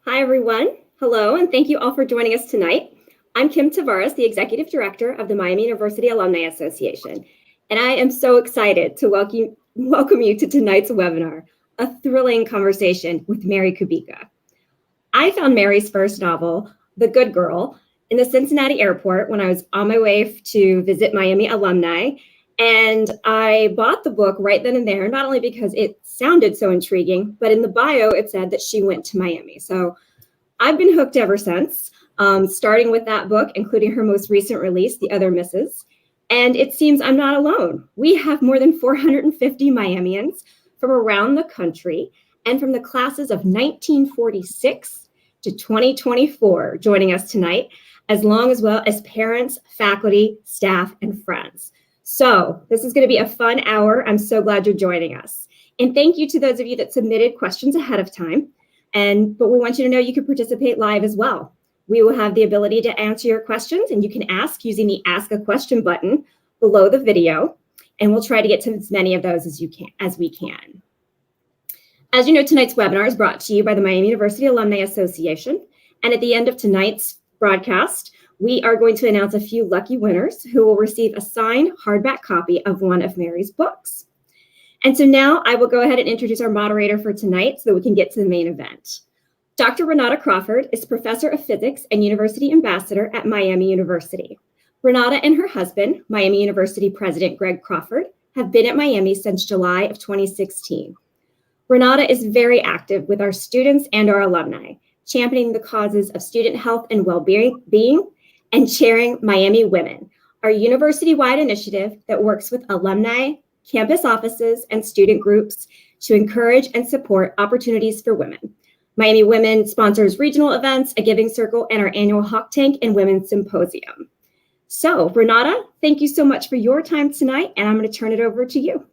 Hi, everyone. Hello, and thank you all for joining us tonight. I'm Kim Tavares, the Executive Director of the Miami University Alumni Association, and I am so excited to welcome you to tonight's webinar, a thrilling conversation with Mary Kubica. I found Mary's first novel, The Good Girl, in the Cincinnati airport when I was on my way to visit Miami alumni, and I bought the book right then and there, not only because it sounded so intriguing, but in the bio it said that she went to Miami. So I've been hooked ever since, starting with that book, including her most recent release, The Other Misses. And it seems I'm not alone. We have more than 450 Miamians from around the country and from the classes of 1946 to 2024 joining us tonight, as well as parents, faculty, staff, and friends. So this is going to be a fun hour. I'm so glad you're joining us. And thank you to those of you that submitted questions ahead of time. But we want you to know you can participate live as well. We will have the ability to answer your questions, and you can ask using the Ask a Question button below the video, and we'll try to get to as many of those as we can. As you know, tonight's webinar is brought to you by the Miami University Alumni Association, and at the end of tonight's broadcast, we are going to announce a few lucky winners who will receive a signed hardback copy of one of Mary's books. And so now I will go ahead and introduce our moderator for tonight so that we can get to the main event. Dr. Renata Crawford is Professor of Physics and University Ambassador at Miami University. Renata and her husband, Miami University President Greg Crawford, have been at Miami since July of 2016. Renata is very active with our students and our alumni, championing the causes of student health and well-being and chairing Miami Women, our university-wide initiative that works with alumni, campus offices, and student groups to encourage and support opportunities for women. Miami Women sponsors regional events, a giving circle, and our annual Hawk Tank and Women's Symposium. So, Renata, thank you so much for your time tonight, and I'm going to turn it over to you.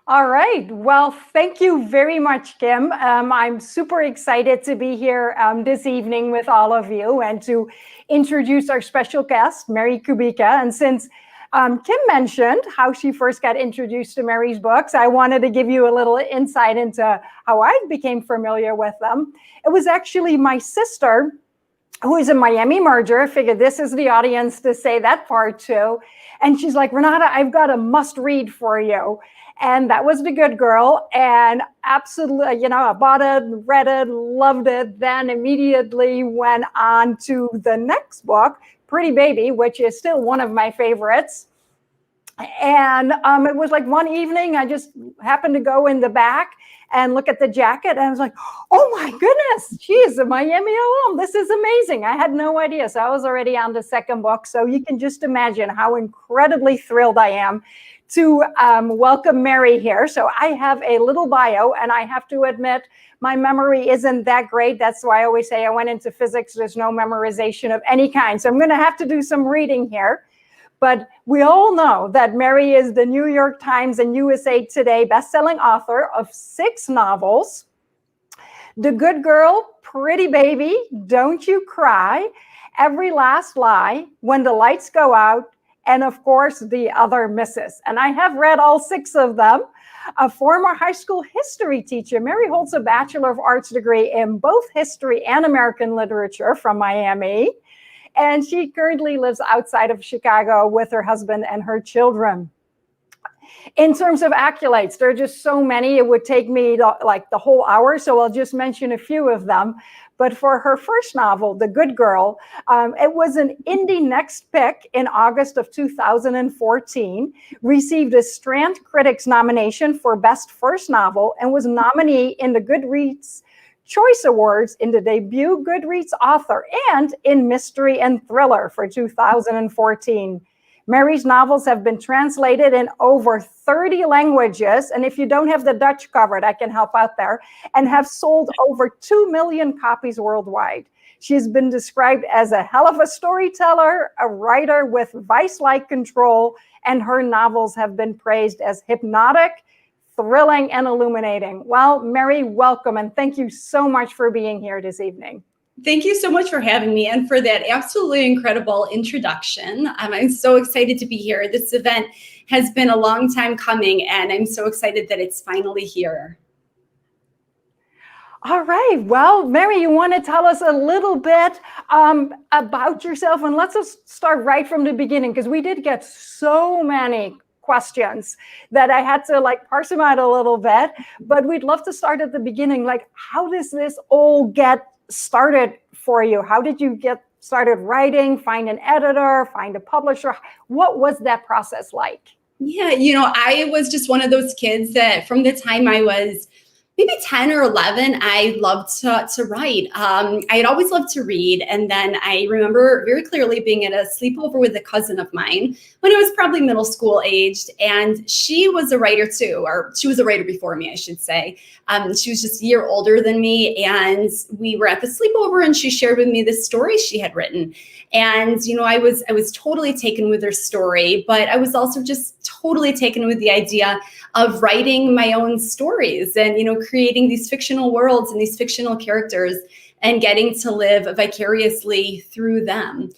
All right. Well, thank you very much, Kim. I'm super excited to be here this evening with all of you and to introduce our special guest, Mary Kubica. And since Kim mentioned how she first got introduced to Mary's books, I wanted to give you a little insight into how I became familiar with them. It was actually my sister, who is a Miami merger. I figured this is the audience to say that part too. And she's like, Renata, I've got a must read for you. And that was The Good Girl. And absolutely, I bought it, read it, loved it, then immediately went on to the next book, Pretty Baby, which is still one of my favorites. And it was like one evening, I just happened to go in the back and look at the jacket. And I was like, oh my goodness, she is a Miami alum. This is amazing. I had no idea. So I was already on the second book. So you can just imagine how incredibly thrilled I am to welcome Mary here. So I have a little bio, and I have to admit, my memory isn't that great. That's why I always say I went into physics. There's no memorization of any kind. So I'm going to have to do some reading here. But we all know that Mary is the New York Times and USA Today bestselling author of 6 novels: The Good Girl, Pretty Baby, Don't You Cry, Every Last Lie, When the Lights Go Out, and of course, The Other Misses. And I have read all 6 of them. A former high school history teacher, Mary holds a Bachelor of Arts degree in both history and American literature from Miami. And she currently lives outside of Chicago with her husband and her children. In terms of accolades, there are just so many. It would take me like the whole hour, so I'll just mention a few of them. But for her first novel, The Good Girl, it was an Indie Next Pick in August of 2014, received a Strand Critics nomination for Best First Novel, and was nominee in the Goodreads Choice Awards in the debut Goodreads author and in Mystery and Thriller for 2014. Mary's novels have been translated in over 30 languages, and if you don't have the Dutch covered, I can help out there, and have sold over 2 million copies worldwide. She's been described as a hell of a storyteller, a writer with vice-like control, and her novels have been praised as hypnotic, thrilling, and illuminating. Well, Mary, welcome, and thank you so much for being here this evening. Thank you so much for having me and for that absolutely incredible introduction. I'm so excited to be here. This event has been a long time coming, and I'm so excited that it's finally here. All right. Well, Mary, you want to tell us a little bit about yourself? And let's just start right from the beginning, because we did get so many questions that I had to parse them out a little bit. But we'd love to start at the beginning. Like, how does this all get started for you? How did you get started writing, find an editor, find a publisher? What was that process like? Yeah, I was just one of those kids that from the time I was maybe 10 or 11, I loved to write. I had always loved to read. And then I remember very clearly being at a sleepover with a cousin of mine when I was probably middle school aged. And she was a writer too, or she was a writer before me, I should say. She was just a year older than me. And we were at the sleepover and she shared with me this story she had written. And, I was totally taken with her story, but I was also just totally taken with the idea of writing my own stories and, creating these fictional worlds and these fictional characters and getting to live vicariously through them.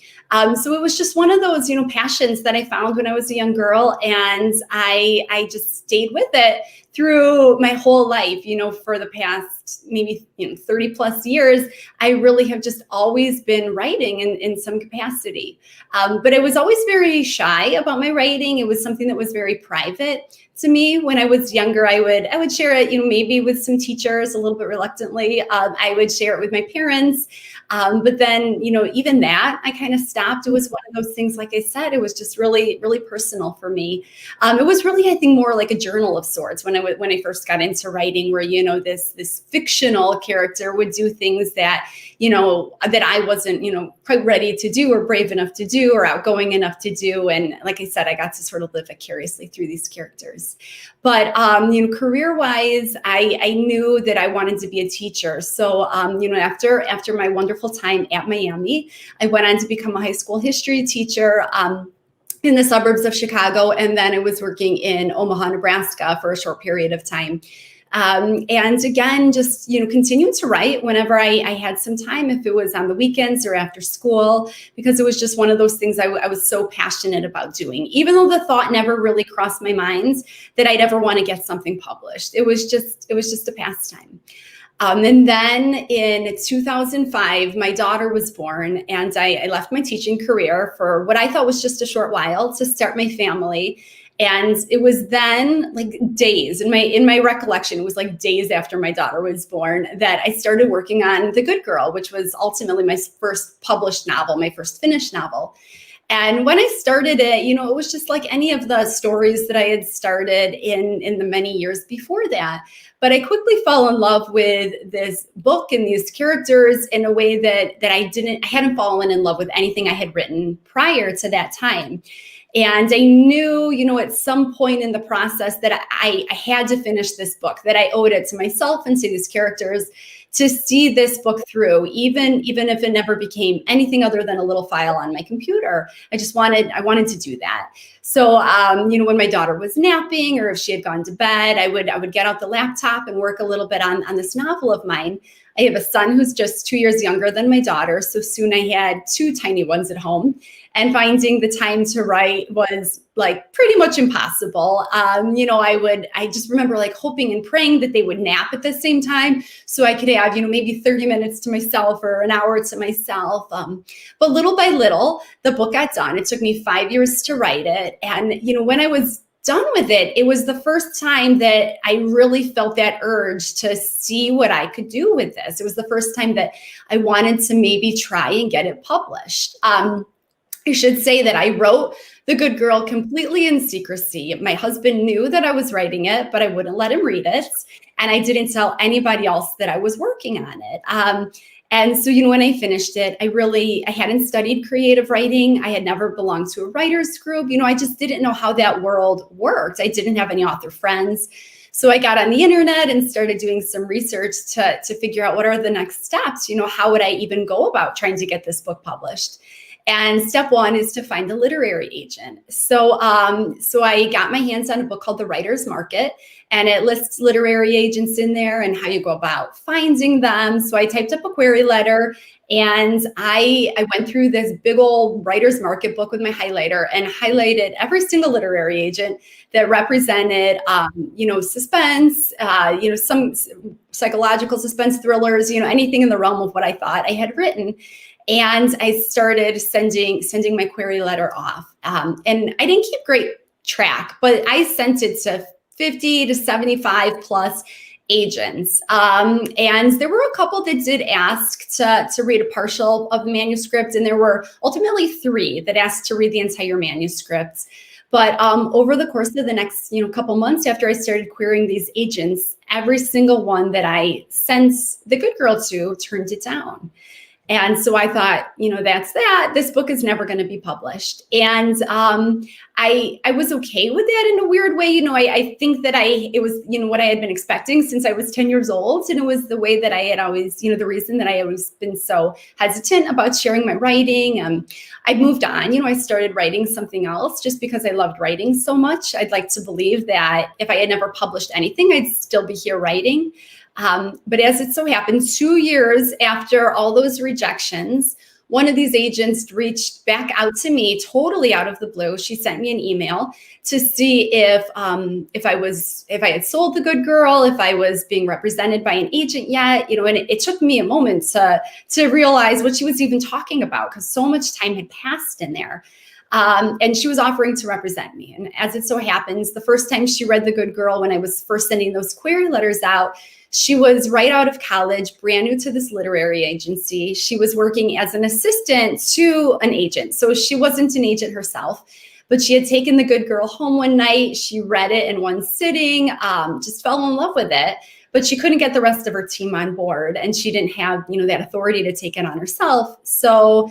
So it was just one of those, passions that I found when I was a young girl. And I just stayed with it through my whole life, for the past maybe 30 plus years. I really have just always been writing in some capacity. But I was always very shy about my writing. It was something that was very private to me. When I was younger, I would share it, maybe with some teachers a little bit reluctly. I would share it with my parents. But then, even that, I kind of stopped. It was one of those things, like I said, it was just really, really personal for me. It was really, I think, more like a journal of sorts when I first got into writing, where, this fictional character would do things that, that I wasn't, quite ready to do or brave enough to do or outgoing enough to do. And like I said, I got to sort of live vicariously through these characters. But, career-wise, I knew that I wanted to be a teacher. So, after my wonderful time at Miami, I went on to become a high school history teacher in the suburbs of Chicago. And then I was working in Omaha, Nebraska for a short period of time. And again, just, continuing to write whenever I had some time, if it was on the weekends or after school, because it was just one of those things I was so passionate about doing, even though the thought never really crossed my mind that I'd ever want to get something published. It was just a pastime. And then in 2005, my daughter was born, and I left my teaching career for what I thought was just a short while to start my family. And it was then days in my recollection, it was days after my daughter was born that I started working on The Good Girl, which was ultimately my first published novel, my first finished novel. And when I started it, it was just like any of the stories that I had started in the many years before that. But I quickly fell in love with this book and these characters in a way that I hadn't fallen in love with anything I had written prior to that time. And I knew, at some point in the process that I had to finish this book, that I owed it to myself and to these characters to see this book through, even if it never became anything other than a little file on my computer. I wanted to do that. So, when my daughter was napping or if she had gone to bed, I would get out the laptop and work a little bit on this novel of mine. I have a son who's just 2 years younger than my daughter. So soon I had two tiny ones at home, and finding the time to write was pretty much impossible. I just remember hoping and praying that they would nap at the same time so I could have, maybe 30 minutes to myself or an hour to myself. But little by little, the book got done. It took me 5 years to write it. And, when I was done with it, it was the first time that I really felt that urge to see what I could do with this. It was the first time that I wanted to maybe try and get it published. I should say that I wrote The Good Girl completely in secrecy. My husband knew that I was writing it, but I wouldn't let him read it. And I didn't tell anybody else that I was working on it. And so, when I finished it, I hadn't studied creative writing. I had never belonged to a writer's group. I just didn't know how that world worked. I didn't have any author friends. So I got on the internet and started doing some research to figure out what are the next steps. How would I even go about trying to get this book published? And step one is to find a literary agent. So I got my hands on a book called The Writer's Market, and it lists literary agents in there and how you go about finding them. So I typed up a query letter, and I went through this big old Writer's Market book with my highlighter and highlighted every single literary agent that represented, suspense, some psychological suspense thrillers, anything in the realm of what I thought I had written. And I started sending my query letter off. And I didn't keep great track, but I sent it to 50 to 75 plus agents. And there were a couple that did ask to read a partial of the manuscript. And there were ultimately 3 that asked to read the entire manuscript. But over the course of the next, couple months after I started querying these agents, every single one that I sent the good girl to turned it down. And so I thought, that's that. This book is never going to be published. And I was okay with that in a weird way. I think that it was, what I had been expecting since I was 10 years old. And it was the way that I had always, the reason that I had always been so hesitant about sharing my writing. I moved on, I started writing something else just because I loved writing so much. I'd like to believe that if I had never published anything, I'd still be here writing. But as it so happened, 2 years after all those rejections, one of these agents reached back out to me totally out of the blue. She sent me an email to see if I had sold the good girl, if I was being represented by an agent yet, and it took me a moment to realize what she was even talking about because so much time had passed in there. And she was offering to represent me. And as it so happens, the first time she read The Good Girl, when I was first sending those query letters out, she was right out of college, brand new to this literary agency. She was working as an assistant to an agent. So she wasn't an agent herself, but she had taken The Good Girl home one night. She read it in one sitting, just fell in love with it. But she couldn't get the rest of her team on board, and she didn't have, that authority to take it on herself. So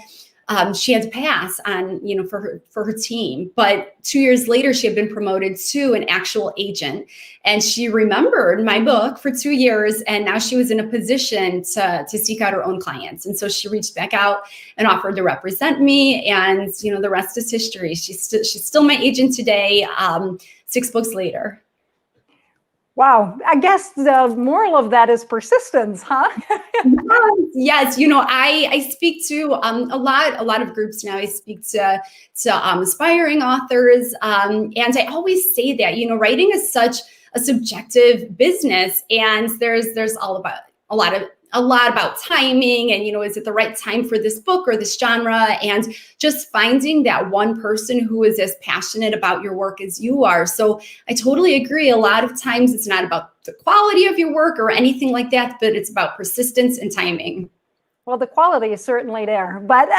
she had to pass on, for her team. But 2 years later, she had been promoted to an actual agent, and she remembered my book for 2 years. And now she was in a position to seek out her own clients. And so she reached back out and offered to represent me. And, the rest is history. She's still my agent today, 6 books later. Wow. I guess the moral of that is persistence, huh? Yes. I speak to a lot of groups now. I speak to aspiring authors. And I always say that, writing is such a subjective business, and there's a lot about timing and, is it the right time for this book or this genre? And just finding that one person who is as passionate about your work as you are. So I totally agree. A lot of times it's not about the quality of your work or anything like that, but it's about persistence and timing. Well, the quality is certainly there. But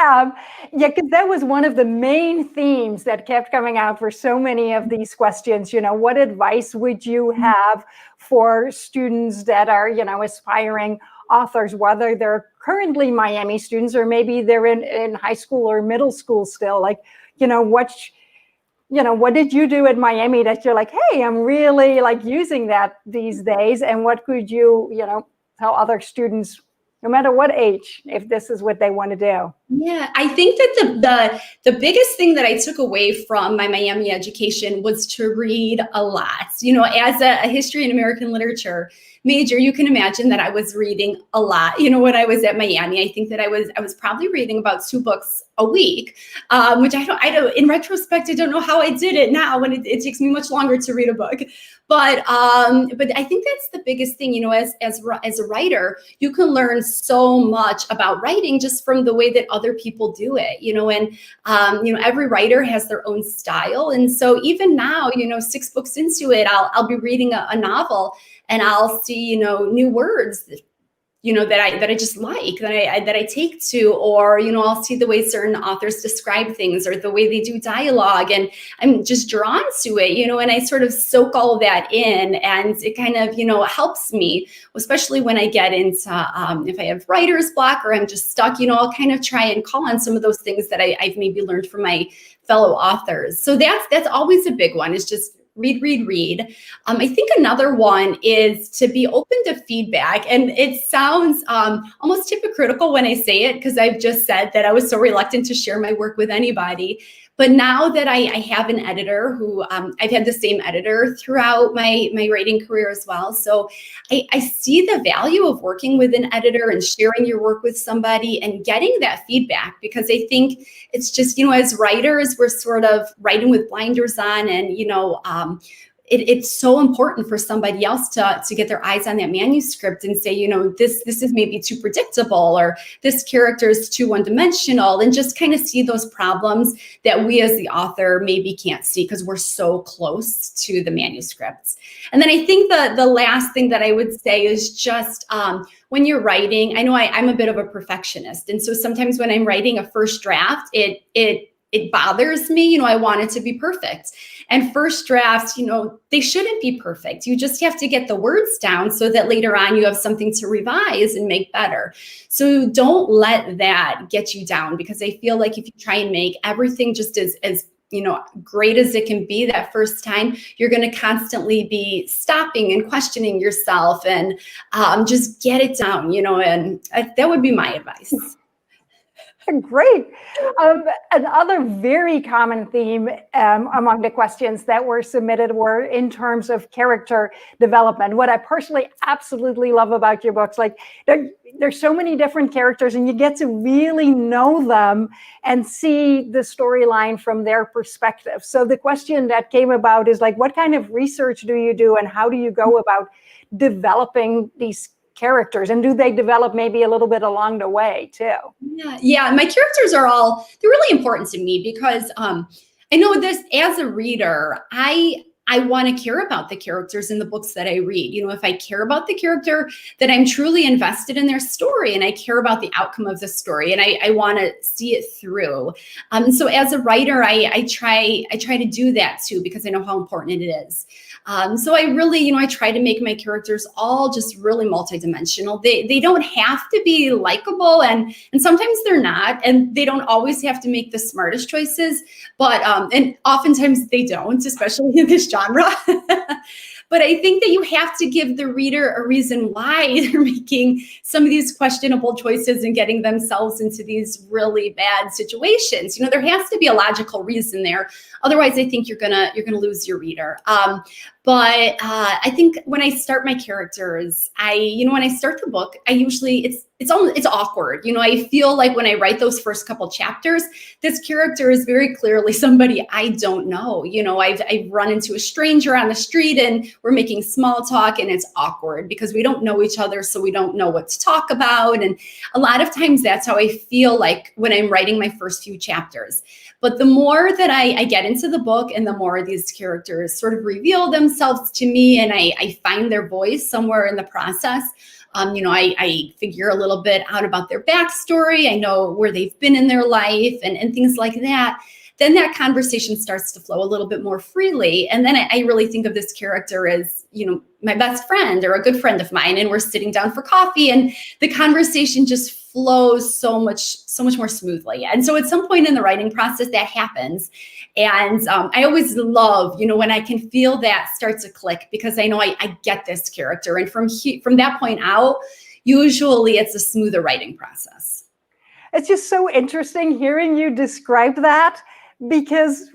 because that was one of the main themes that kept coming out for so many of these questions. What advice would you have for students that are, aspiring authors, whether they're currently Miami students or maybe they're in high school or middle school still? Like, what did you do at Miami that you're like, hey, I'm really using that these days? And what could you, tell other students, no matter what age, if this is what they want to do? Yeah, I think that the biggest thing that I took away from my Miami education was to read a lot. As a history and American literature major, you can imagine that I was reading a lot. When I was at Miami, I think that I was probably reading about 2 books a week, which I don't. In retrospect, I don't know how I did it now. When it takes me much longer to read a book, but I think that's the biggest thing. As a writer, you can learn so much about writing just from the way that other people do it. And every writer has their own style, and so even now, 6 books into it, I'll be reading a novel, and I'll see new words that I just like, that I take to, or I'll see the way certain authors describe things or the way they do dialogue, and I'm just drawn to it, and I sort of soak all of that in, and it kind of helps me, especially when I get into if I have writer's block or I'm just stuck, I'll kind of try and call on some of those things that I've maybe learned from my fellow authors. So that's always a big one, is just read. I think another one is to be open to feedback. And it sounds almost hypocritical when I say it, because I've just said that I was so reluctant to share my work with anybody. But now that I have an editor who I've had the same editor throughout my writing career as well. So I see the value of working with an editor and sharing your work with somebody and getting that feedback, because I think it's just, as writers, we're sort of writing with blinders on, and, it's so important for somebody else to get their eyes on that manuscript and say, this is maybe too predictable, or this character is too one-dimensional, and just kind of see those problems that we as the author maybe can't see because we're so close to the manuscripts. And then I think the last thing that I would say is just when you're writing, I know I'm a bit of a perfectionist. And so sometimes when I'm writing a first draft, it bothers me. I want it to be perfect. And first drafts, they shouldn't be perfect. You just have to get the words down so that later on you have something to revise and make better. So don't let that get you down, because I feel like if you try and make everything just as great as it can be that first time, you're going to constantly be stopping and questioning yourself, and just get it down, and that would be my advice. Great. Another very common theme among the questions that were submitted were in terms of character development. What I personally absolutely love about your books, like there's so many different characters, and you get to really know them and see the storyline from their perspective. So the question that came about is like, what kind of research do you do, and how do you go about developing these characters, and do they develop maybe a little bit along the way too? Yeah. My characters they're really important to me, because I know this as a reader, I want to care about the characters in the books that I read. If I care about the character, then I'm truly invested in their story, and I care about the outcome of the story, and I want to see it through. So as a writer, I try to do that too, because I know how important it is. So I really, I try to make my characters all just really multidimensional. They don't have to be likable, and sometimes they're not, and they don't always have to make the smartest choices, but and oftentimes they don't, especially in this genre. But I think that you have to give the reader a reason why they're making some of these questionable choices and getting themselves into these really bad situations. There has to be a logical reason there. Otherwise, I think you're gonna lose your reader. But I think when I start my characters, when I start the book, I usually it's awkward. I feel like when I write those first couple chapters, this character is very clearly somebody I don't know. I've run into a stranger on the street, and we're making small talk, and it's awkward because we don't know each other, so we don't know what to talk about. And a lot of times that's how I feel like when I'm writing my first few chapters. But the more that I get into the book, and the more these characters sort of reveal themselves to me, and I find their voice somewhere in the process. I figure a little bit out about their backstory. I know where they've been in their life and things like that. Then that conversation starts to flow a little bit more freely. And then I really think of this character as, my best friend or a good friend of mine, and we're sitting down for coffee, and the conversation just flows so much more smoothly. And so at some point in the writing process that happens. And I always love, when I can feel that start to click, because I know I get this character. And from that point out, usually it's a smoother writing process. It's just so interesting hearing you describe that, because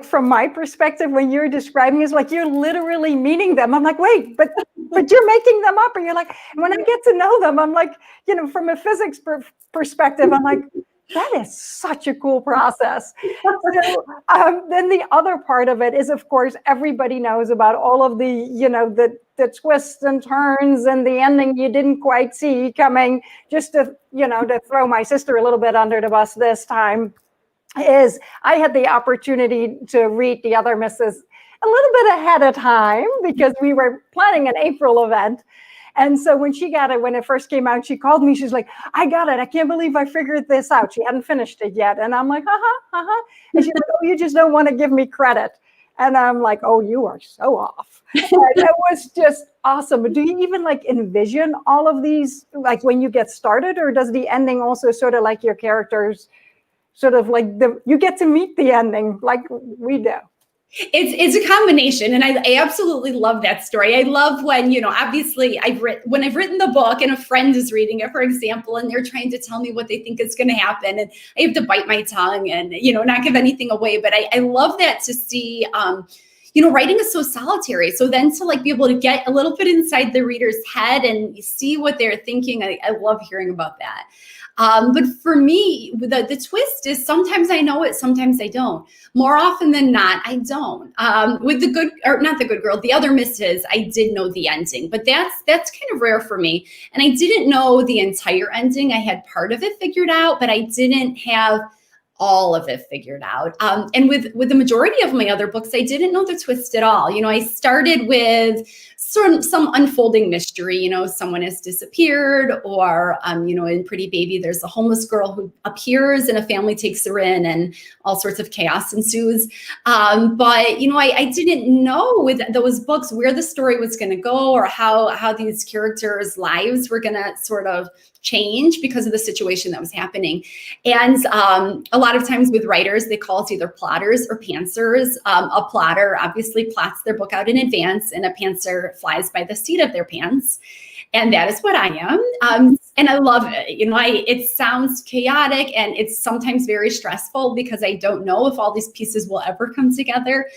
from my perspective, when you're describing, it's like you're literally meeting them. I'm like, wait, but you're making them up. Or you're like, when I get to know them, I'm like, from a physics perspective, I'm like, that is such a cool process. So then the other part of it is, of course, everybody knows about all of the twists and turns and the ending you didn't quite see coming. Just to throw my sister a little bit under the bus this time, is I had the opportunity to read The Other Misses a little bit ahead of time, because we were planning an April event. And so when she got it, when it first came out, she called me. She's like, I got it. I can't believe I figured this out. She hadn't finished it yet. And I'm like, And she's like, oh, you just don't want to give me credit. And I'm like, oh, you are so off. And it was just awesome. Do you even envision all of these, when you get started, or does the ending also sort of your characters sort of you get to meet the ending like we do? It's a combination, and I absolutely love that story. I love when, obviously when I've written the book and a friend is reading it, for example, and they're trying to tell me what they think is going to happen, and I have to bite my tongue and not give anything away. But I love that to see. Writing is so solitary. So then to be able to get a little bit inside the reader's head and see what they're thinking, I love hearing about that. But for me, the twist is sometimes I know it, sometimes I don't. More often than not, I don't. With not the good girl, the other misses, I did know the ending, but that's kind of rare for me. And I didn't know the entire ending. I had part of it figured out, but I didn't have all of it figured out. And with the majority of my other books, I didn't know the twist at all. I started with some unfolding mystery, someone has disappeared, or, in Pretty Baby, there's a homeless girl who appears and a family takes her in and all sorts of chaos ensues. But, I didn't know with those books where the story was going to go, or how these characters' lives were going to sort of change because of the situation that was happening. And a lot of times with writers, they call us either plotters or pantsers. A plotter obviously plots their book out in advance, and a pantser flies by the seat of their pants. And that is what I am. And I love it. It sounds chaotic, and it's sometimes very stressful because I don't know if all these pieces will ever come together.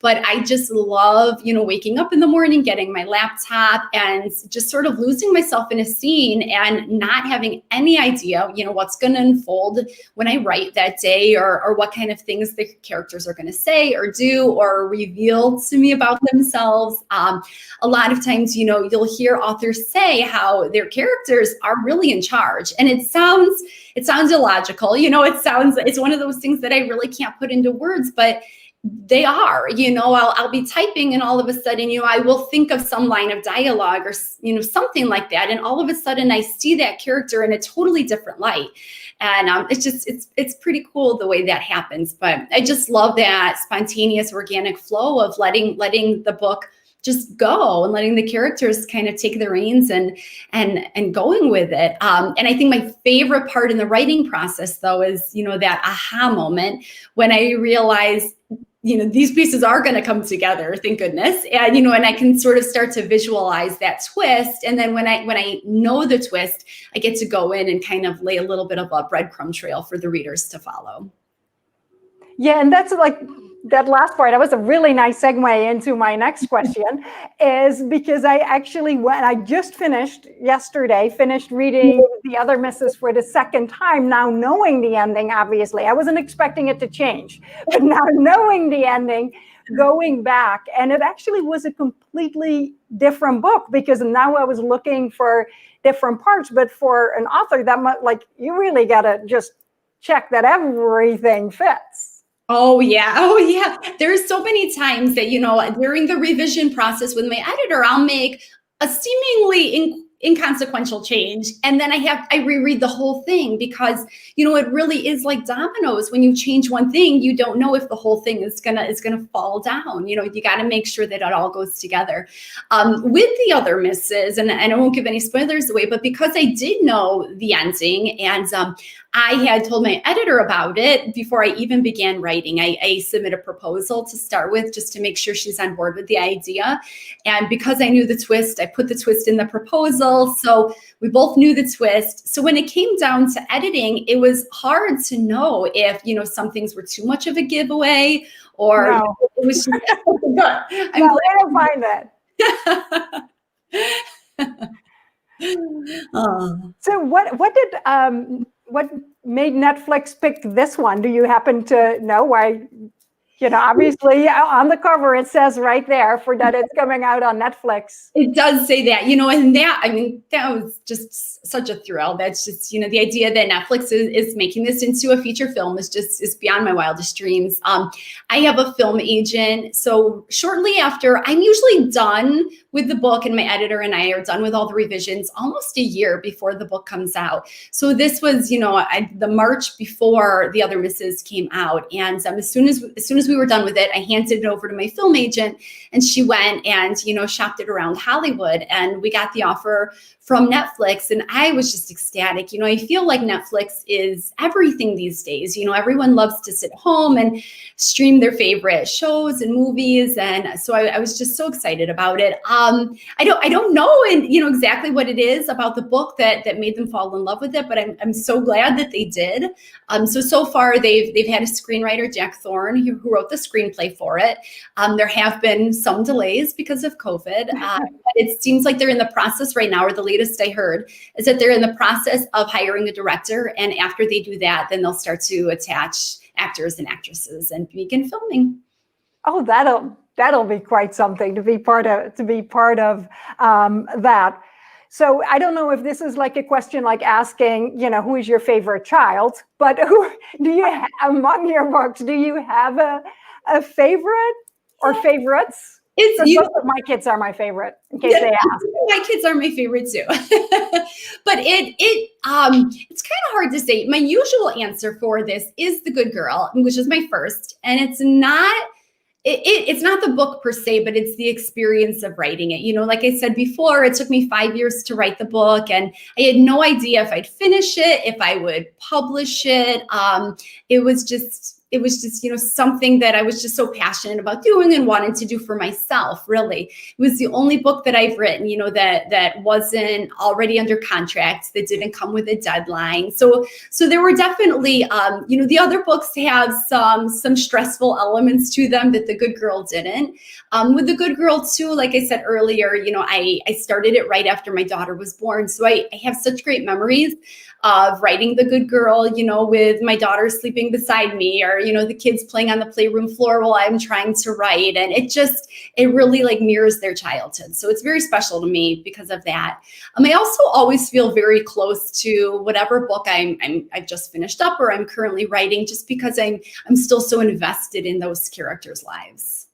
But I just love, waking up in the morning, getting my laptop, and just sort of losing myself in a scene and not having any idea, what's going to unfold when I write that day, or what kind of things the characters are going to say or do or reveal to me about themselves. A lot of times, you'll hear authors say how their characters are really in charge, and it sounds illogical. It's one of those things that I really can't put into words, but they are. I'll be typing, and all of a sudden, I will think of some line of dialogue or, something like that. And all of a sudden I see that character in a totally different light. And it's pretty cool the way that happens. But I just love that spontaneous, organic flow of letting the book just go and letting the characters kind of take the reins and going with it. And I think my favorite part in the writing process, though, is, that aha moment when I realize, these pieces are going to come together, thank goodness. And, and I can sort of start to visualize that twist. And then when I know the twist, I get to go in and kind of lay a little bit of a breadcrumb trail for the readers to follow. Yeah, and that's that last part. That was a really nice segue into my next question, is because I just finished reading The Other Misses for the second time, now knowing the ending. Obviously, I wasn't expecting it to change, but now knowing the ending, going back, and it actually was a completely different book, because now I was looking for different parts. But for an author, that might, you really got to just check that everything fits. Oh yeah. There's so many times that, during the revision process with my editor, I'll make a seemingly inconsequential change, and then I reread the whole thing, because it really is like dominoes. When you change one thing, you don't know if the whole thing is gonna fall down. You got to make sure that it all goes together. With The Other Misses, and I won't give any spoilers away, but because I did know the ending, and I had told my editor about it before I even began writing. I submit a proposal to start with, just to make sure she's on board with the idea. And because I knew the twist, I put the twist in the proposal. So we both knew the twist. So when it came down to editing, it was hard to know if, some things were too much of a giveaway, or no. It was just good. I don't find that. So what made Netflix pick this one? Do you happen to know why? Obviously on the cover it says right there that it's coming out on Netflix. It does say that, and that was just such a thrill. That's just, the idea that Netflix is making this into a feature film is beyond my wildest dreams. I have a film agent. So shortly after, I'm usually done with the book, and my editor and I are done with all the revisions almost a year before the book comes out. So this was, the March before The Other Misses came out. And as soon as we were done with it, I handed it over to my film agent, and she went and, shopped it around Hollywood, and we got the offer from Netflix. And I was just ecstatic. I feel like Netflix is everything these days. Everyone loves to sit home and stream their favorite shows and movies. And so I was just so excited about it. I don't know, exactly what it is about the book that made them fall in love with it, but I'm so glad that they did. So far they've had a screenwriter, Jack Thorne, who wrote the screenplay for it. There have been some delays because of COVID, but it seems like they're in the process right now, or the latest I heard is that they're in the process of hiring a director. And after they do that, then they'll start to attach actors and actresses and begin filming. Oh, that'll be quite something to be part of that. So I don't know if this is like a question like asking, who is your favorite child, but who do you among your books, do you have a favorite or favorites? Both of my kids are my favorite, in case they ask. My kids are my favorite too. But it's kind of hard to say. My usual answer for this is The Good Girl, which is my first. And it's not the book per se, but it's the experience of writing it. Like I said before, it took me 5 years to write the book, and I had no idea if I'd finish it, if I would publish it. It was just, something that I was just so passionate about doing and wanted to do for myself, really. It was the only book that I've written, that wasn't already under contract, that didn't come with a deadline. So there were definitely, the other books have some stressful elements to them that The Good Girl didn't. With The Good Girl too, like I said earlier, I started it right after my daughter was born. So I have such great memories of writing The Good Girl, with my daughter sleeping beside me, or, the kids playing on the playroom floor while I'm trying to write. And it really like mirrors their childhood. So it's very special to me because of that. I also always feel very close to whatever book I've just finished up or I'm currently writing, just because I'm still so invested in those characters' lives.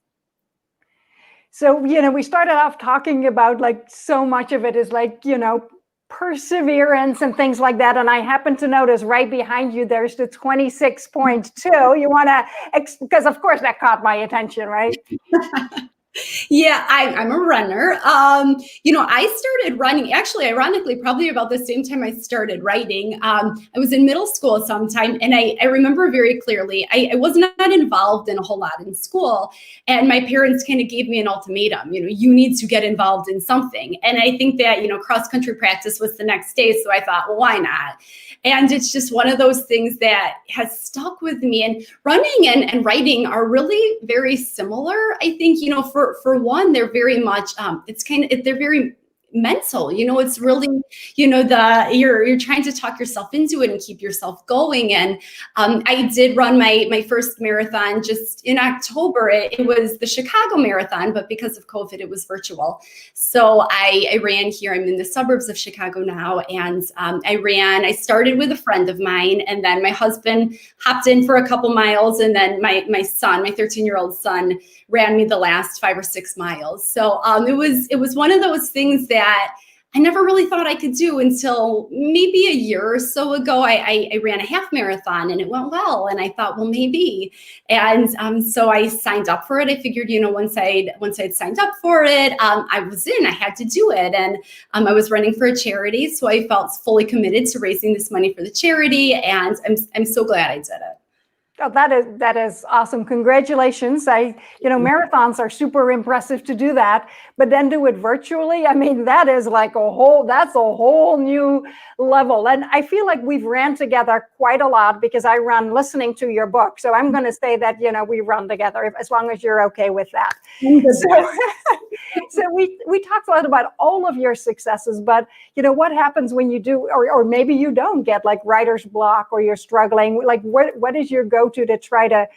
So, we started off talking about like so much of it is like, perseverance and things like that. And I happen to notice right behind you, there's the 26.2. You want to, because of course that caught my attention, right? Yeah, I'm a runner. I started running, actually, ironically, probably about the same time I started writing. I was in middle school sometime, and I remember very clearly, I was not involved in a whole lot in school. And my parents kind of gave me an ultimatum, you need to get involved in something. And I think that, cross-country practice was the next day. So I thought, well, why not? And it's just one of those things that has stuck with me. And running and writing are really very similar. I think, for one, they're very much, they're very mental, it's really, you're trying to talk yourself into it and keep yourself going. And I did run my first marathon just in October. It was the Chicago Marathon, but because of COVID, it was virtual. So I ran here. I'm in the suburbs of Chicago now. And I started with a friend of mine, and then my husband hopped in for a couple miles. And then my son, my 13-year-old son, ran me the last 5 or 6 miles. So it was one of those things that I never really thought I could do until maybe a year or so ago. I ran a half marathon and it went well. And I thought, well, maybe. And so I signed up for it. I figured, once I'd signed up for it, I was in, I had to do it. And I was running for a charity. So I felt fully committed to raising this money for the charity. And I'm so glad I did it. Oh, that is awesome. Congratulations. Marathons are super impressive to do that, but then do it virtually. I mean, that's a whole new level. And I feel like we've ran together quite a lot because I run listening to your book. So I'm going to say that, we run together as long as you're okay with that. So we talked a lot about all of your successes, but what happens when you do, or maybe you don't get like writer's block, or you're struggling, like what is your go-to to try to,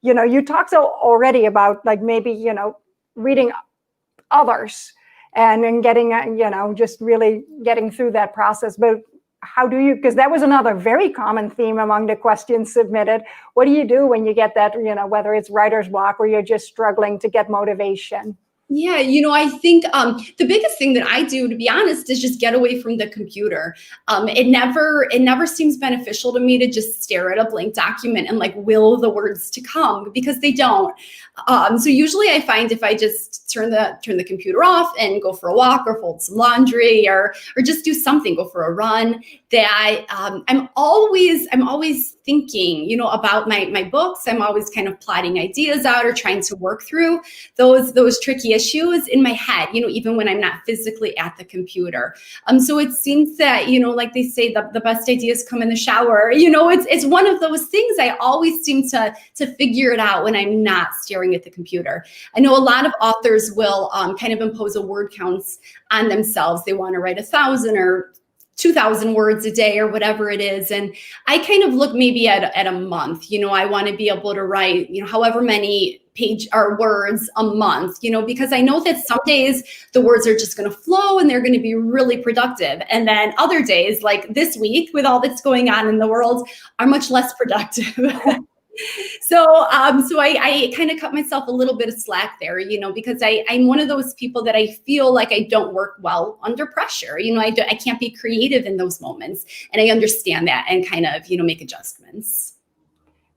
you talked already about like maybe, reading others and then getting, just really getting through that process. But how do you, because that was another very common theme among the questions submitted. What do you do when you get that, whether it's writer's block or you're just struggling to get motivation? Yeah, I think the biggest thing that I do, to be honest, is just get away from the computer. It never seems beneficial to me to just stare at a blank document and like will the words to come, because they don't. So usually I find if I just turn the computer off and go for a walk or fold some laundry or just do something, go for a run, that I'm always thinking, about my books. I'm always kind of plotting ideas out or trying to work through those tricky issues in my head, even when I'm not physically at the computer. So it seems that, like they say, the best ideas come in the shower. It's one of those things. I always seem to figure it out when I'm not staring at the computer. I know a lot of authors will kind of impose a word counts on themselves. They want to write 1,000 or 2,000 words a day or whatever it is. And I kind of look maybe at a month. I want to be able to write, however many page or words a month, because I know that some days the words are just going to flow and they're going to be really productive. And then other days, like this week with all that's going on in the world, are much less productive. So I kind of cut myself a little bit of slack there, because I'm one of those people that I feel like I don't work well under pressure. I can't be creative in those moments. And I understand that and kind of, make adjustments.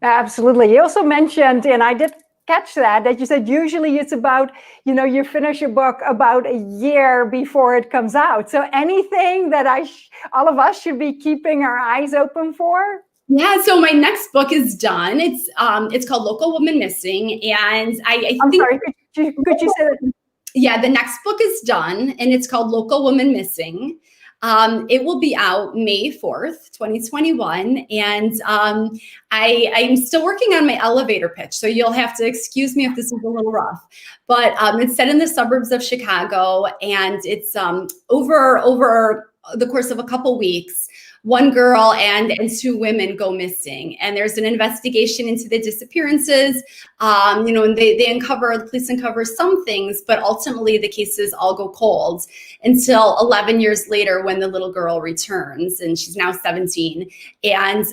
Absolutely. You also mentioned, and I did catch that you said usually it's about, you finish a book about a year before it comes out. So anything that all of us should be keeping our eyes open for? Yeah, so my next book is done. It's called Local Woman Missing, and I'm sorry, could you say that? Yeah, the next book is done, and it's called Local Woman Missing. It will be out May 4th, 2021, and I'm still working on my elevator pitch, so you'll have to excuse me if this is a little rough. But it's set in the suburbs of Chicago, and it's over the course of a couple weeks. One girl and two women go missing, and there's an investigation into the disappearances. And the police uncover some things, but ultimately the cases all go cold until 11 years later when the little girl returns, and she's now 17. And,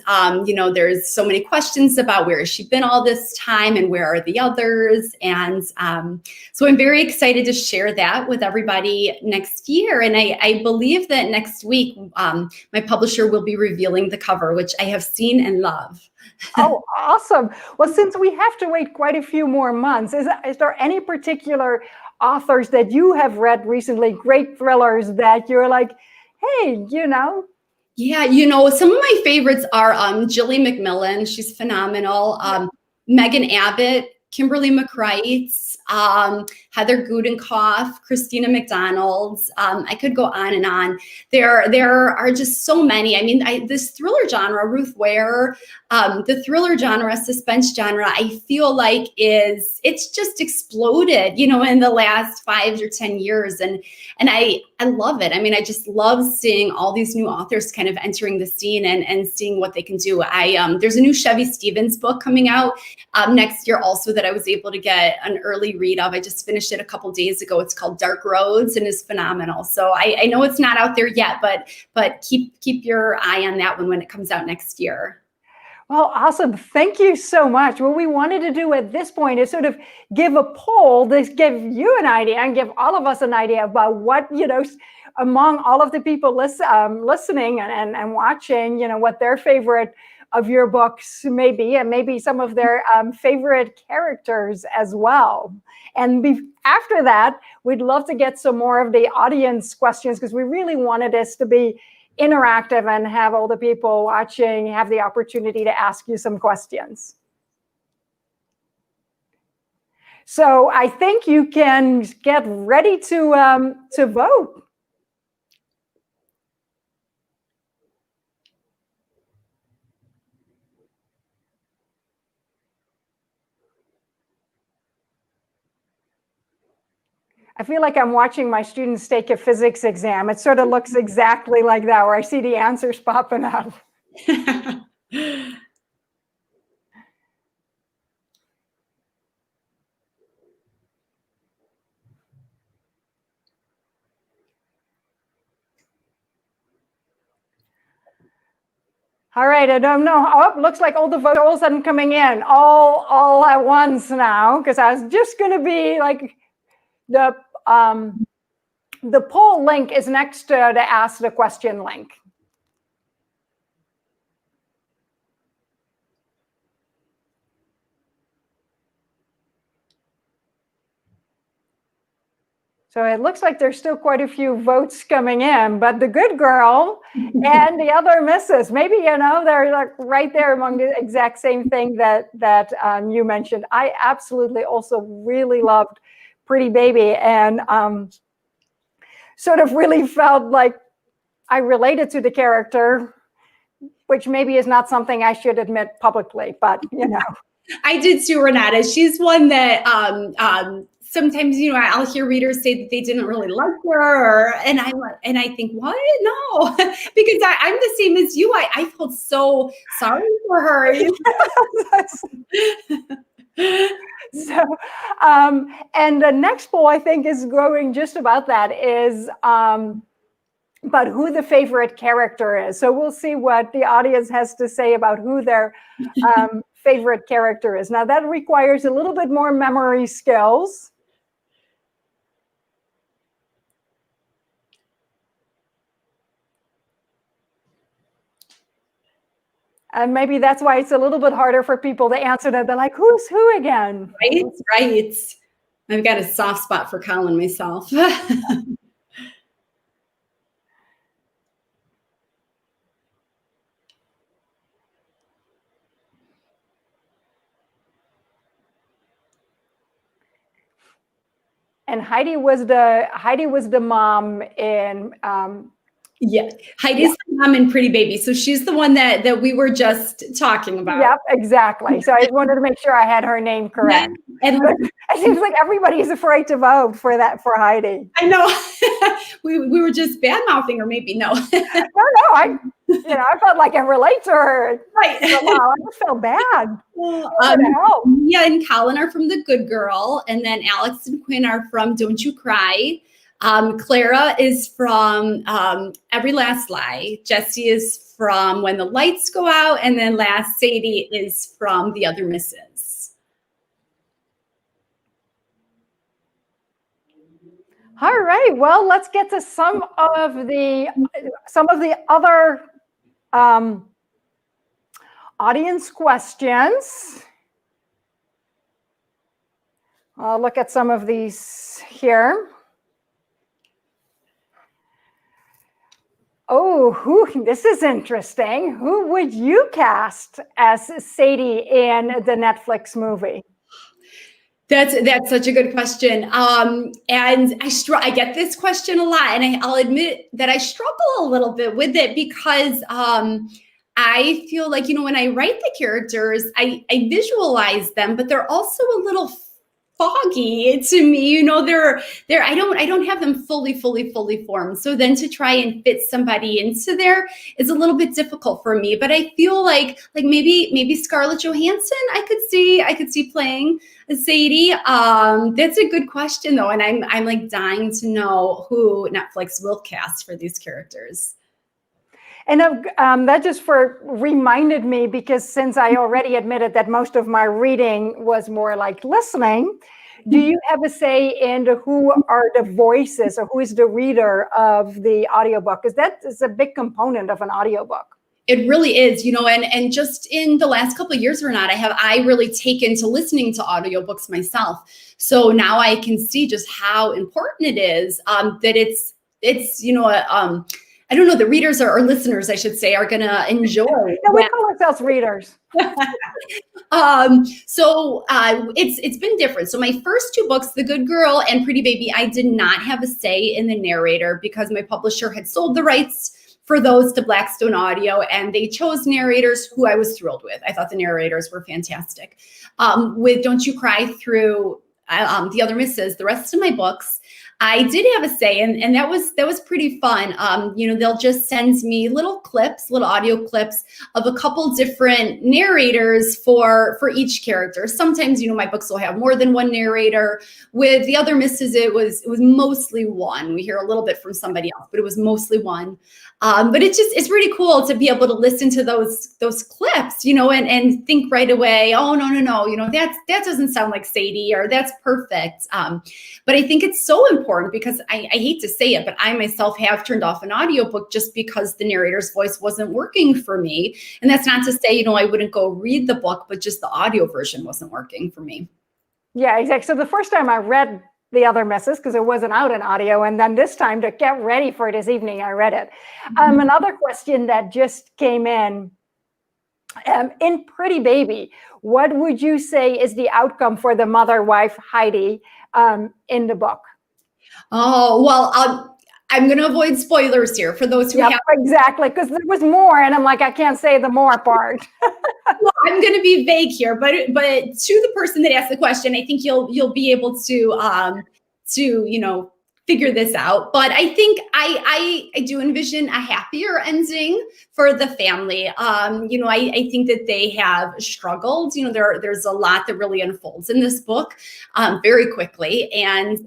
there's so many questions about where has she been all this time and where are the others? And so I'm very excited to share that with everybody next year. And I believe that next week, my publisher will be revealing the cover, which I have seen and love. Oh, awesome. Well, since we have to wait quite a few more months, is there any particular authors that you have read recently, great thrillers that you're like, hey, Yeah, some of my favorites are Jilly McMillan. She's phenomenal. Megan Abbott, Kimberly McCreights, Heather Gudenkoff, Christina McDonald. I could go on and on. There are just so many. I mean, this thriller genre, Ruth Ware, the thriller genre, suspense genre, I feel like it's just exploded, in the last 5 or 10 years. And I love it. I mean, I just love seeing all these new authors kind of entering the scene and seeing what they can do. There's a new Chevy Stevens book coming out next year also that I was able to get an early read of. I just finished it a couple days ago. It's called Dark Roads and is phenomenal. So I know it's not out there yet, but keep your eye on that one when it comes out next year. Well, awesome. Thank you so much. What we wanted to do at this point is sort of give a poll to give you an idea and give all of us an idea about what, among all of the people listening and watching, what their favorite of your books may be, and maybe some of their favorite characters as well. And after that, we'd love to get some more of the audience questions, because we really wanted this to be interactive and have all the people watching have the opportunity to ask you some questions. So I think you can get ready to vote. I feel like I'm watching my students take a physics exam. It sort of looks exactly like that, where I see the answers popping up. All right, I don't know. Oh, looks like all the votes all of a sudden coming in all at once now, because I was just going to be like The poll link is next to the Ask the Question link. So it looks like there's still quite a few votes coming in, but the good girl and the other misses, maybe, they're like right there among the exact same thing that you mentioned. I absolutely also really loved Pretty Baby, and sort of really felt like I related to the character, which maybe is not something I should admit publicly, but I did too, Renata. She's one that sometimes, I'll hear readers say that they didn't really like her, and I think, what? No, because I'm the same as you. I felt so sorry for her. So, and the next poll I think is going just about that, is about who the favorite character is. So we'll see what the audience has to say about who their favorite character is. Now that requires a little bit more memory skills. And maybe that's why it's a little bit harder for people to answer that. They're like, who's who again? Right. I've got a soft spot for Colin myself. And Heidi was the mom in yeah, Heidi's the mom in Pretty Baby. So she's the one that we were just talking about. Yep, exactly. So I just wanted to make sure I had her name correct. Yeah. And it seems like everybody's afraid to vote for Heidi. I know. we were just bad mouthing her, maybe. No. No, I felt like I relate to her. Right. Wow, I just felt bad. Mia and Colin are from The Good Girl, and then Alex and Quinn are from Don't You Cry. Clara is from Every Last Lie. Jessie is from When the Lights Go Out, and then last Sadie is from The Other Misses. All right. Well, let's get to some of the other audience questions. I'll look at some of these here. Oh, this is interesting. Who would you cast as Sadie in the Netflix movie? That's such a good question. And I get this question a lot, and I'll admit that I struggle a little bit with it because I feel like, when I write the characters, I visualize them, but they're also a little foggy to me. I don't have them fully formed. So then to try and fit somebody into there is a little bit difficult for me. But I feel like maybe Scarlett Johansson I could see playing Sadie. That's a good question though, and I'm like dying to know who Netflix will cast for these characters. And that just reminded me, because since I already admitted that most of my reading was more like listening, do you have a say in who are the voices, or who is the reader of the audiobook? Because that is a big component of an audiobook. It really is, and just in the last couple of years, Renata, I really taken to listening to audiobooks myself. So now I can see just how important it is that it's I don't know, the readers or listeners, I should say, are going to enjoy. No, we call ourselves readers. So it's been different. So my first two books, The Good Girl and Pretty Baby, I did not have a say in the narrator because my publisher had sold the rights for those to Blackstone Audio, and they chose narrators who I was thrilled with. I thought the narrators were fantastic. With Don't You Cry through The Other Misses, the rest of my books, I did have a say, and that was pretty fun. They'll just send me little clips, little audio clips of a couple different narrators for each character. Sometimes, you know, my books will have more than one narrator. With the other misses, it was mostly one. We hear a little bit from somebody else, but it was mostly one. But it's really cool to be able to listen to those clips, you know, and think right away, oh, no, you know, that doesn't sound like Sadie, or that's perfect. But I think it's so important because I hate to say it, but I myself have turned off an audiobook just because the narrator's voice wasn't working for me. And that's not to say, you know, I wouldn't go read the book, but just the audio version wasn't working for me. Yeah, exactly. So the first time I read The Other Misses, because it wasn't out in audio, and then this time to get ready for this evening, I read it. Another question that just came in Pretty Baby, what would you say is the outcome for the mother-wife Heidi in the book? Oh, well, I'm going to avoid spoilers here for those who have. Exactly, because there was more, and I'm like, I can't say the more part. Well, I'm going to be vague here, but to the person that asked the question, I think you'll be able to you know, figure this out. But I think I do envision a happier ending for the family. You know, I think that they have struggled. You know, there's a lot that really unfolds in this book very quickly, and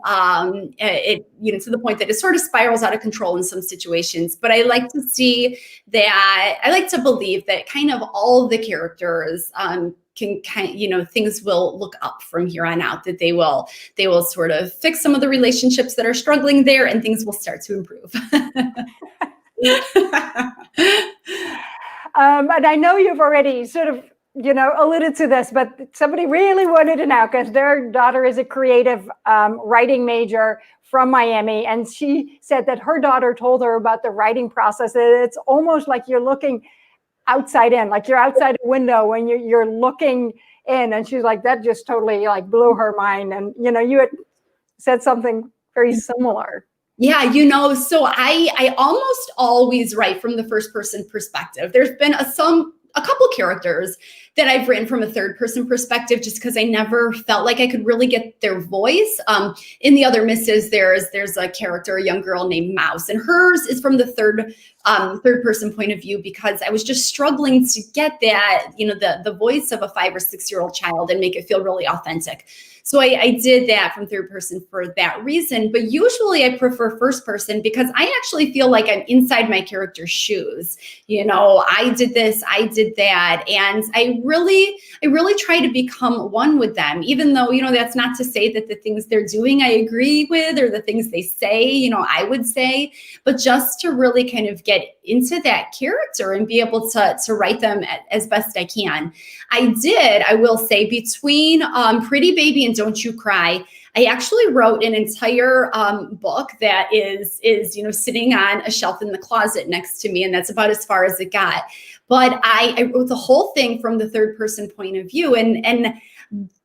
it, you know, to the point that it sort of spirals out of control in some situations. But I like to see that. I like to believe that kind of all the characters can kind, you know, things will look up from here on out, that they will sort of fix some of the relationships that are struggling there, and things will start to improve. And I know you've already sort of, you know, alluded to this, but somebody really wanted to know, because their daughter is a creative writing major from Miami, and she said that her daughter told her about the writing process. It's almost like you're looking outside in, like you're outside a window when you're looking in. And she's like, that just totally like blew her mind. And, you know, you had said something very similar. Yeah, you know, so I almost always write from the first person perspective. There's been a couple characters that I've written from a third person perspective, just because I never felt like I could really get their voice. In The Other Misses, there's a character, a young girl named Mouse, and hers is from the third person point of view, because I was just struggling to get that, you know, the voice of a 5 or 6 year old child and make it feel really authentic. So I did that from third person for that reason. But usually I prefer first person, because I actually feel like I'm inside my character's shoes. You know, I did this, I did that. And I really try to become one with them, even though, you know, that's not to say that the things they're doing I agree with, or the things they say, you know, I would say, but just to really kind of get into that character and be able to write them as best I can. I will say, between Pretty Baby and Don't You Cry, I actually wrote an entire book that is, you know, sitting on a shelf in the closet next to me, and that's about as far as it got. But I wrote the whole thing from the third person point of view, and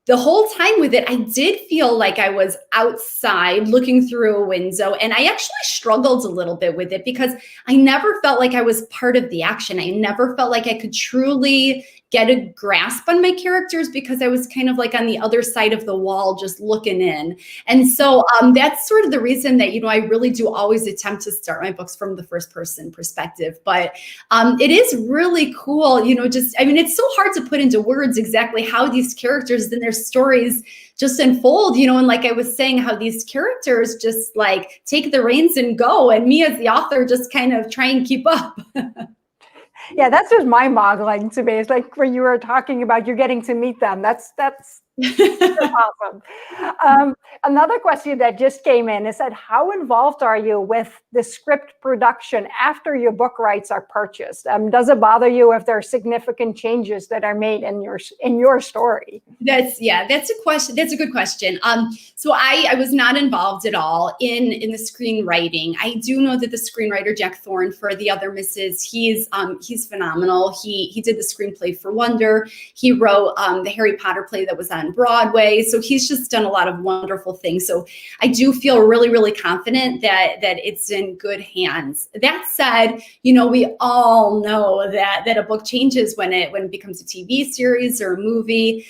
the whole time with it, I did feel like I was outside looking through a window, and I actually struggled a little bit with it, because I never felt like I was part of the action. I never felt like I could truly get a grasp on my characters, because I was kind of like on the other side of the wall, just looking in. And so that's sort of the reason that, you know, I really do always attempt to start my books from the first person perspective. But it is really cool, you know, just, I mean, it's so hard to put into words exactly how these characters and their stories just unfold, you know, and like I was saying, how these characters just like take the reins and go, and me as the author just kind of try and keep up. Yeah, that's just mind-boggling to me. It's like when you were talking about you're getting to meet them. That's awesome. Another question that just came in is that, how involved are you with the script production after your book rights are purchased? Does it bother you if there are significant changes that are made in your story? That's a question. That's a good question. So I was not involved at all in the screenwriting. I do know that the screenwriter Jack Thorne for The Other Misses, he's phenomenal. He did the screenplay for Wonder. He wrote the Harry Potter play that was on on Broadway. So he's just done a lot of wonderful things. So I do feel really, really confident that it's in good hands. That said, we all know that a book changes when it becomes a TV series or a movie.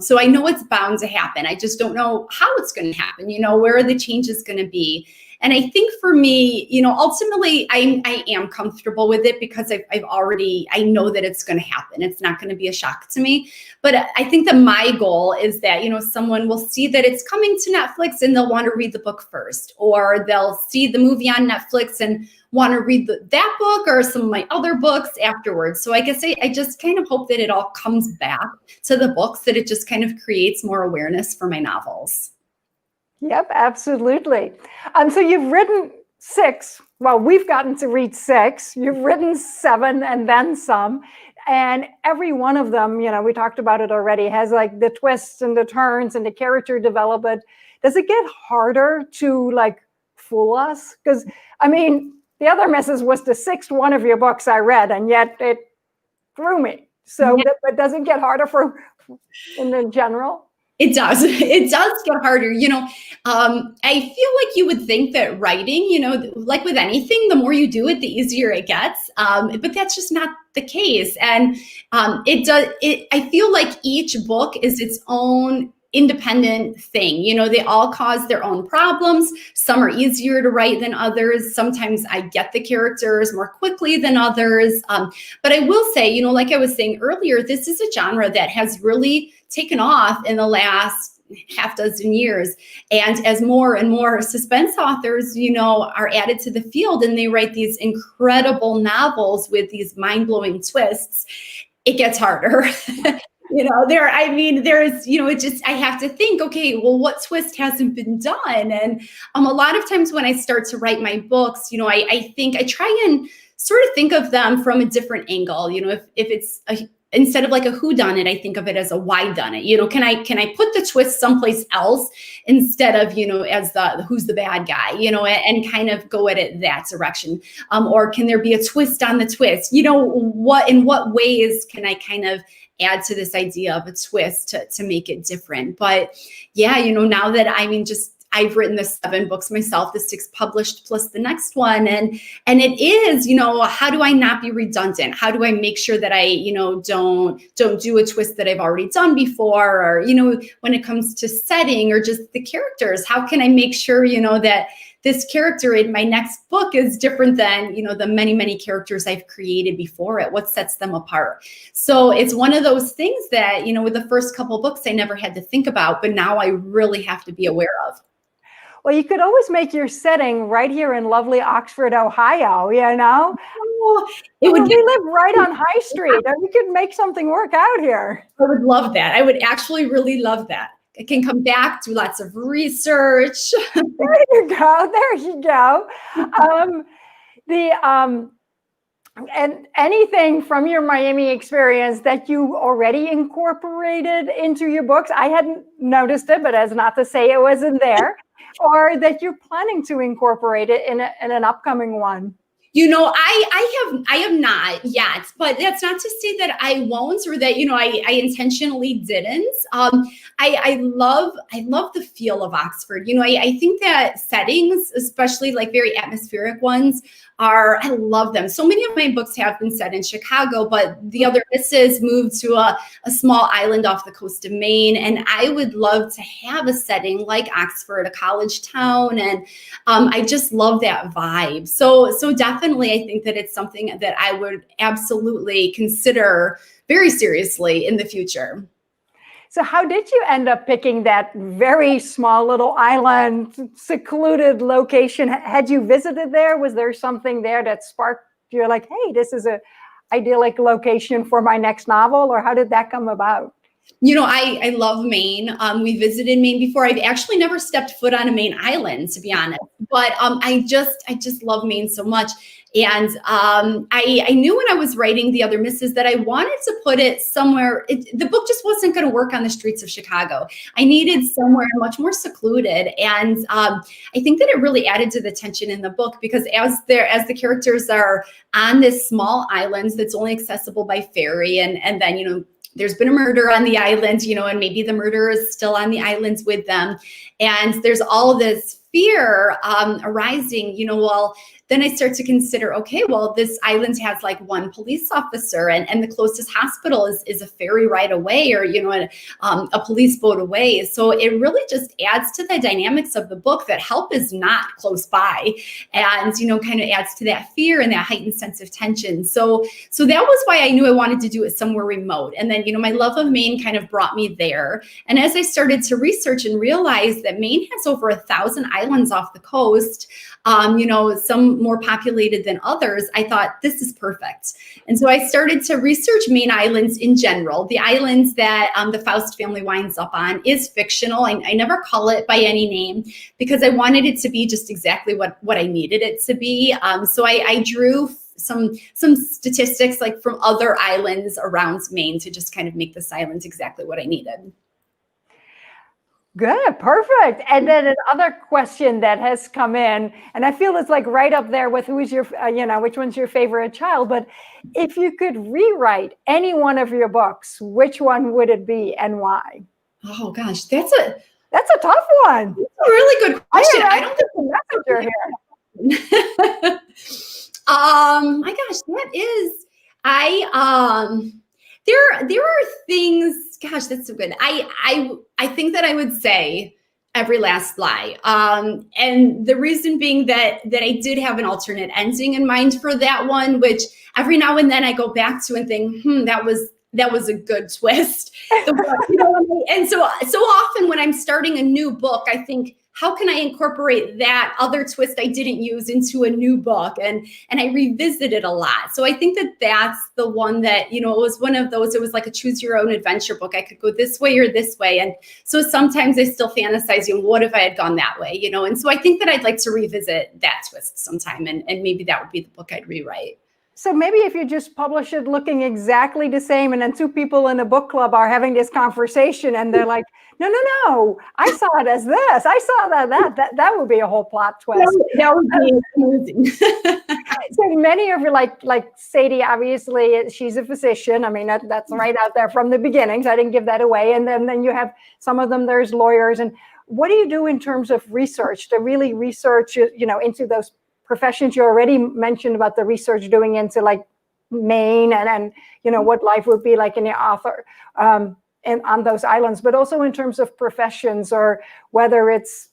So I know it's bound to happen. I just don't know how it's going to happen. Where are the changes going to be? And I think for me, ultimately, I am comfortable with it because I know that it's going to happen. It's not going to be a shock to me. But I think that my goal is that, someone will see that it's coming to Netflix and they'll want to read the book first, or they'll see the movie on Netflix and want to read that book or some of my other books afterwards. So I guess I just kind of hope that it all comes back to the books, that it just kind of creates more awareness for my novels. Yep, absolutely. So you've written 6. Well, we've gotten to read 6. You've written 7 and then some. And every one of them, we talked about it already, has like the twists and the turns and the character development. Does it get harder to like fool us? Because, The Other Misses was the 6th one of your books I read, and yet it threw me. So but does it get harder in general? It does. It does get harder. I feel like you would think that writing, like with anything, the more you do it, the easier it gets. But that's just not the case. And I feel like each book is its own independent thing. They all cause their own problems. Some are easier to write than others. Sometimes I get the characters more quickly than others. But I will say, like I was saying earlier, this is a genre that has really taken off in the last half dozen years. And as more and more suspense authors, are added to the field and they write these incredible novels with these mind-blowing twists, it gets harder. I have to think, okay, well, what twist hasn't been done? And a lot of times when I start to write my books, I try and sort of think of them from a different angle. If it's instead of like a whodunit, I think of it as a whydunit. Can I put the twist someplace else instead of, as the who's the bad guy, and kind of go at it that direction? Or can there be a twist on the twist? In what ways can I kind of add to this idea of a twist to make it different? But yeah, now that I've written the 7 books myself, the 6 published plus the next one. And it is, how do I not be redundant? How do I make sure that I, don't do a twist that I've already done before? Or, when it comes to setting or just the characters, how can I make sure, that this character in my next book is different than, the many, many characters I've created before it? What sets them apart? So it's one of those things that, with the first couple of books, I never had to think about, but now I really have to be aware of. Well, you could always make your setting right here in lovely Oxford, Ohio, Oh, we live right on High Street, and we could make something work out here. I would love that. I would actually really love that. I can come back, do lots of research. There you go. And anything from your Miami experience that you already incorporated into your books? I hadn't noticed it, but that's not to say it wasn't there. Or that you're planning to incorporate it in an upcoming one? I have not yet, but that's not to say that I won't, or that, I intentionally didn't. I love the feel of Oxford. I think that settings, especially like very atmospheric ones, I love them. So many of my books have been set in Chicago, but The Other Misses moved to a small island off the coast of Maine. And I would love to have a setting like Oxford, a college town. And I just love that vibe. So definitely, I think that it's something that I would absolutely consider very seriously in the future. So how did you end up picking that very small little island, secluded location? Had you visited there? Was there something there that sparked, you're like, hey, this is an idyllic location for my next novel? Or how did that come about? I love Maine. We visited Maine before. I've actually never stepped foot on a Maine island, to be honest. But I just love Maine so much. And I knew when I was writing The Other Misses that I wanted to put it somewhere. The book just wasn't going to work on the streets of Chicago. I needed somewhere much more secluded. And I think that it really added to the tension in the book, because as the characters are on this small island that's only accessible by ferry, and then, there's been a murder on the island, and maybe the murderer is still on the islands with them. And there's all this fear arising, well, then I start to consider, okay, well, this island has like one police officer and the closest hospital is a ferry ride away or, a police boat away. So it really just adds to the dynamics of the book that help is not close by and, kind of adds to that fear and that heightened sense of tension. So that was why I knew I wanted to do it somewhere remote. And then, my love of Maine kind of brought me there. And as I started to research and realize that Maine has over 1,000 islands off the coast, some more populated than others, I thought this is perfect. And so I started to research Maine islands in general. The islands that the Faust family winds up on is fictional. I never call it by any name because I wanted it to be just exactly what I needed it to be. So I drew some statistics like from other islands around Maine to just kind of make this island exactly what I needed. Good, perfect. And then another question that has come in, and I feel it's like right up there with who's your, which one's your favorite child. But if you could rewrite any one of your books, which one would it be and why? Oh gosh, that's a tough one. That's a really good question. I don't think the messenger here. My gosh, that is, there are things, gosh, that's so good. I think that I would say Every Last Lie. And the reason being that I did have an alternate ending in mind for that one, which every now and then I go back to and think, that was a good twist. And so often when I'm starting a new book, I think, how can I incorporate that other twist I didn't use into a new book? And I revisit it a lot. So I think that that's the one that, it was one of those, it was like a choose your own adventure book. I could go this way or this way. And so sometimes I still fantasize, what if I had gone that way, And so I think that I'd like to revisit that twist sometime. And maybe that would be the book I'd rewrite. So maybe if you just publish it looking exactly the same, and then two people in a book club are having this conversation and they're like, no, I saw it as this. I saw that would be a whole plot twist. That would be amazing. So many of you, like Sadie, obviously she's a physician. I mean, that's right out there from the beginning. So I didn't give that away. And then you have some of them, there's lawyers. And what do you do in terms of research to really research, into those professions? You already mentioned about the research doing into like Maine and what life would be like in the author and on those islands, but also in terms of professions or whether it's,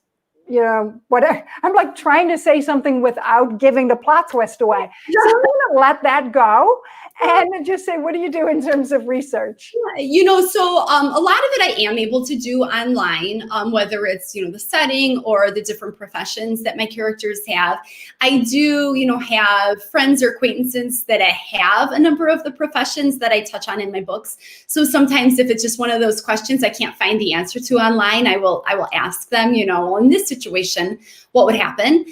whatever. I'm like trying to say something without giving the plot twist away. So I'm going to let that go and just say, what do you do in terms of research? So a lot of it I am able to do online, whether it's, the setting or the different professions that my characters have. I do, have friends or acquaintances that I have a number of the professions that I touch on in my books. So sometimes if it's just one of those questions I can't find the answer to online, I will ask them, in this situation, what would happen?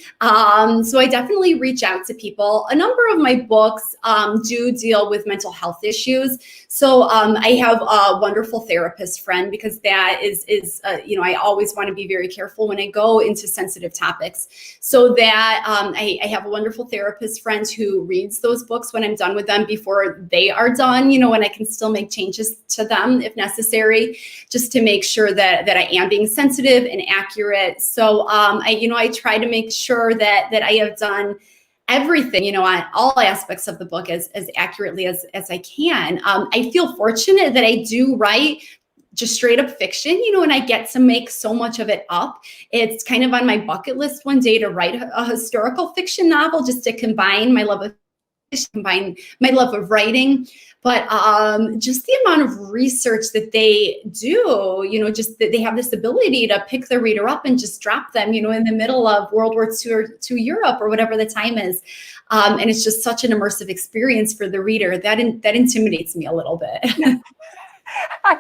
So I definitely reach out to people. A number of my books do deal with mental health issues. So I have a wonderful therapist friend because that is I always want to be very careful when I go into sensitive topics. So that I have a wonderful therapist friend who reads those books when I'm done with them before they are done, and I can still make changes to them if necessary, just to make sure that I am being sensitive and accurate. So I try to make sure that I have done everything, on all aspects of the book as accurately as I can. I feel fortunate that I do write just straight up fiction, and I get to make so much of it up. It's kind of on my bucket list one day to write a historical fiction novel, just to combine my love of writing. But just the amount of research that they do, just that they have this ability to pick the reader up and just drop them, in the middle of World War II or to Europe or whatever the time is. And it's just such an immersive experience for the reader that intimidates me a little bit. I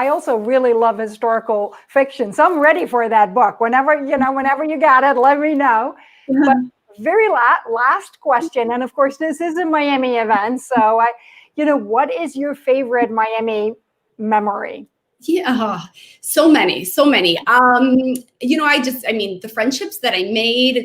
also really love historical fiction. So I'm ready for that book. Whenever you got it, let me know. But very last question. And of course, this is a Miami event. So what is your favorite Miami memory? Yeah, so many. The friendships that I made,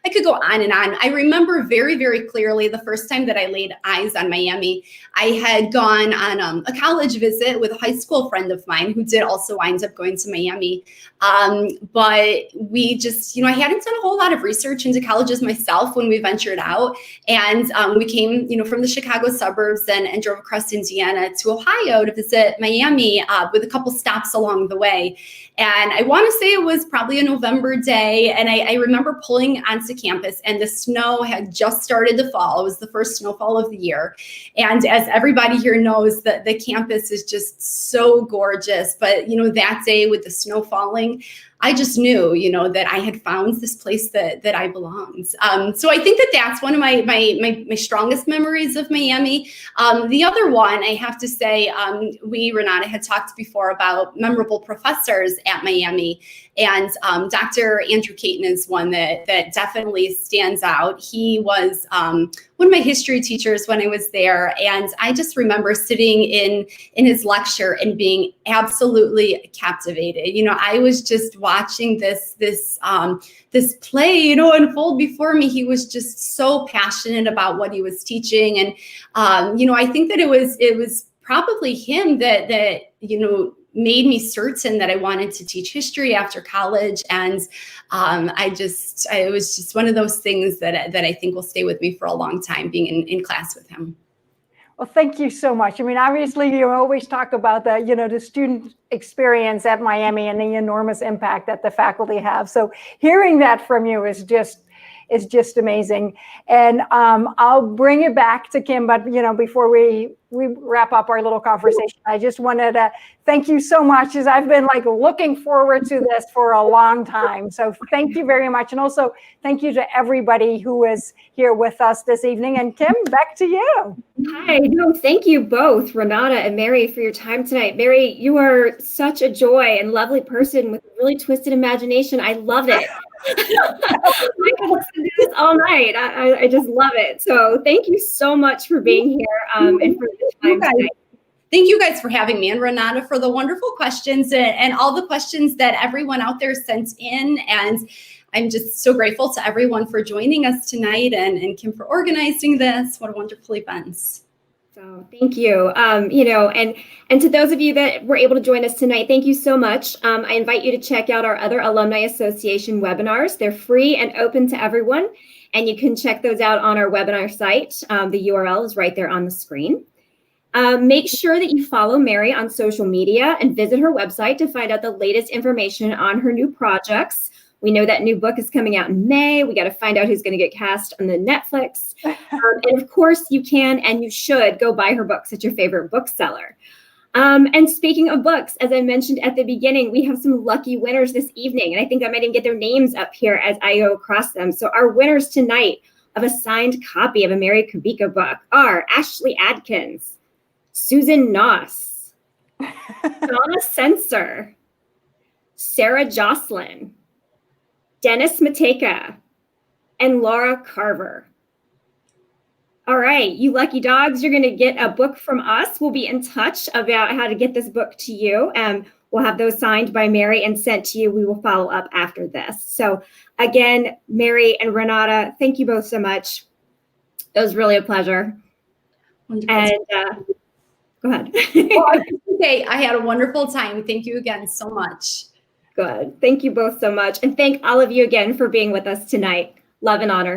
I I could go on and on. I remember very, very clearly the first time that I laid eyes on Miami. I had gone on a college visit with a high school friend of mine who did also wind up going to Miami. But we just, I hadn't done a whole lot of research into colleges myself when we ventured out. And we came, from the Chicago suburbs and drove across Indiana to Ohio to visit Miami with a couple stops along the way. And I want to say it was probably a November day. And I remember pulling onto campus and the snow had just started to fall. It was the first snowfall of the year. And as everybody here knows, the campus is just so gorgeous. But, that day with the snow falling, I just knew, that I had found this place that I belonged. So I think that's one of my strongest memories of Miami. The other one, I have to say, Renata had talked before about memorable professors at Miami. And Dr. Andrew Caton is one that definitely stands out. He was one of my history teachers when I was there. And I just remember sitting in his lecture and being absolutely captivated. I was just watching this play, unfold before me. He was just so passionate about what he was teaching. And, I think that it was probably him that made me certain that I wanted to teach history after college. And it was just one of those things that I think will stay with me for a long time, being in class with him. Well, thank you so much. I mean, obviously, you always talk about the student experience at Miami and the enormous impact that the faculty have. So hearing that from you is just amazing. And I'll bring it back to Kim, but before we wrap up our little conversation, I just wanted to thank you so much, as I've been looking forward to this for a long time. So thank you very much. And also thank you to everybody who is here with us this evening. And Kim, back to you. Hi, no, thank you both, Renata and Mary, for your time tonight. Mary, you are such a joy and lovely person with a really twisted imagination. I love it. I could listen to this all night. I just love it. So thank you so much for being here and for the time tonight. Thank you guys for having me, and Renata for the wonderful questions and all the questions that everyone out there sent in. And I'm just so grateful to everyone for joining us tonight, and Kim for organizing this. What a wonderful event. So thank you. And to those of you that were able to join us tonight, thank you so much. I invite you to check out our other Alumni Association webinars. They're free and open to everyone, and you can check those out on our webinar site. The URL is right there on the screen. Make sure that you follow Mary on social media and visit her website to find out the latest information on her new projects. We know that new book is coming out in May. We got to find out who's going to get cast on the Netflix. And of course, you can and you should go buy her books at your favorite bookseller. And speaking of books, as I mentioned at the beginning, we have some lucky winners this evening. And I think I might even get their names up here as I go across them. So our winners tonight of a signed copy of a Mary Kubica book are Ashley Adkins, Susan Noss, Donna Sensor, Sarah Jocelyn, Dennis Mateka, and Laura Carver. All right, you lucky dogs, you're going to get a book from us. We'll be in touch about how to get this book to you. We'll have those signed by Mary and sent to you. We will follow up after this. So again, Mary and Renata, thank you both so much. It was really a pleasure. Wonderful. And go ahead. Okay, I had a wonderful time. Thank you again so much. Good. Thank you both so much. And thank all of you again for being with us tonight. Love and honor.